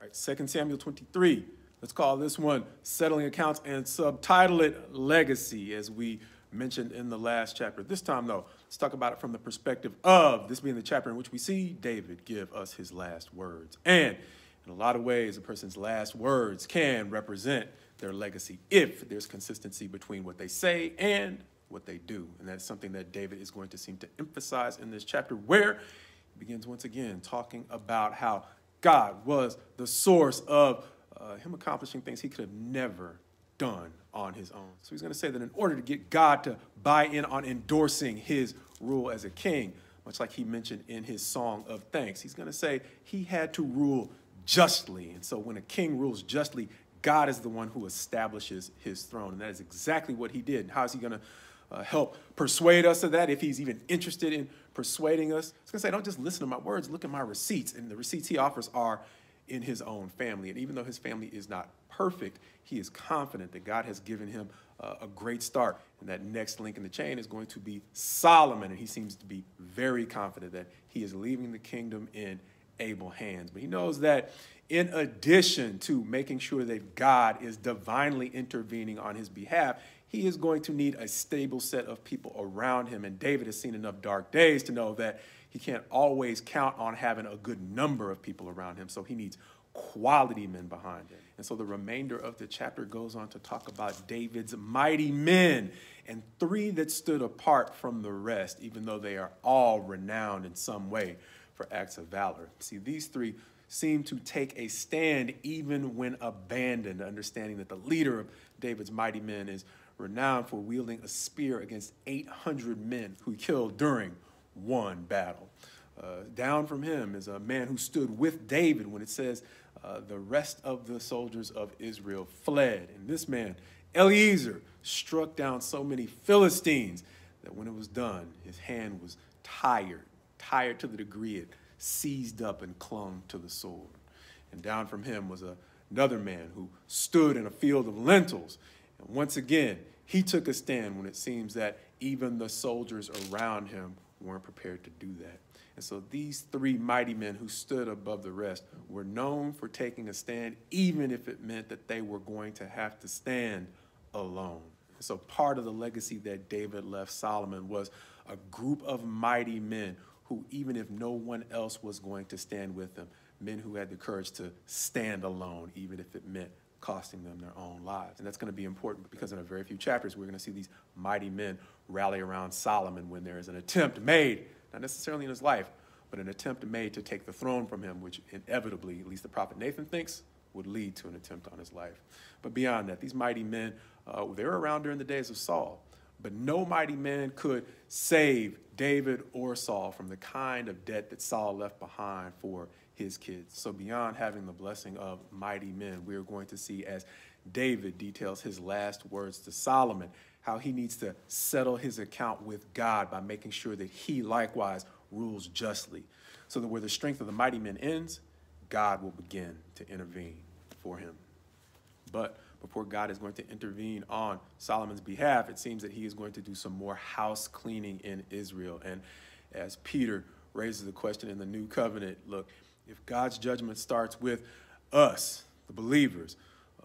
All right, 2 Samuel 23. Let's call this one Settling Accounts and subtitle it Legacy, as we mentioned in the last chapter. This time, though, let's talk about it from the perspective of this being the chapter in which we see David give us his last words. And in a lot of ways, a person's last words can represent their legacy if there's consistency between what they say and what they do. And that's something that David is going to seem to emphasize in this chapter, where he begins once again talking about how God was the source of him accomplishing things he could have never done on his own. So he's going to say that in order to get God to buy in on endorsing his rule as a king, much like he mentioned in his song of thanks, he's going to say he had to rule justly. And so when a king rules justly, God is the one who establishes his throne. And that is exactly what he did. And how is he going to help persuade us of that, if he's even interested in persuading us? He's going to say, don't just listen to my words, look at my receipts. And the receipts he offers are in his own family. And even though his family is not perfect, he is confident that God has given him a great start. And that next link in the chain is going to be Solomon. And he seems to be very confident that he is leaving the kingdom in able hands. But he knows that in addition to making sure that God is divinely intervening on his behalf, he is going to need a stable set of people around him. And David has seen enough dark days to know that he can't always count on having a good number of people around him. So he needs quality men behind him. And so the remainder of the chapter goes on to talk about David's mighty men, and three that stood apart from the rest, even though they are all renowned in some way for acts of valor. See, these three seem to take a stand even when abandoned, understanding that the leader of David's mighty men is renowned for wielding a spear against 800 men who he killed during one battle. Down from him is a man who stood with David when it says the rest of the soldiers of Israel fled. And this man, Eliezer, struck down so many Philistines that when it was done, his hand was tired to the degree it seized up and clung to the sword. And down from him was another man who stood in a field of lentils. And once again, he took a stand when it seems that even the soldiers around him weren't prepared to do that. And so these three mighty men who stood above the rest were known for taking a stand, even if it meant that they were going to have to stand alone. So part of the legacy that David left Solomon was a group of mighty men who, even if no one else was going to stand with them, men who had the courage to stand alone, even if it meant costing them their own lives. And that's going to be important because in a very few chapters, we're going to see these mighty men rally around Solomon when there is an attempt made, not necessarily in his life, but an attempt made to take the throne from him, which inevitably, at least the prophet Nathan thinks, would lead to an attempt on his life. But beyond that, these mighty men, they were around during the days of Saul, but no mighty man could save David or Saul from the kind of debt that Saul left behind for his kids. So beyond having the blessing of mighty men, we're going to see as David details his last words to Solomon, how he needs to settle his account with God by making sure that he likewise rules justly, so that where the strength of the mighty men ends, God will begin to intervene for him. But before God is going to intervene on Solomon's behalf, it seems that he is going to do some more house cleaning in Israel. And as Peter raises the question in the New Covenant, look, if God's judgment starts with us, the believers,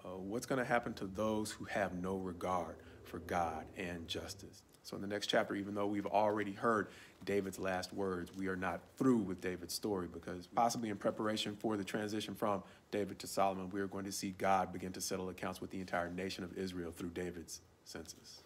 what's going to happen to those who have no regard for God and justice? So in the next chapter, even though we've already heard David's last words, we are not through with David's story, because possibly in preparation for the transition from David to Solomon, we are going to see God begin to settle accounts with the entire nation of Israel through David's census.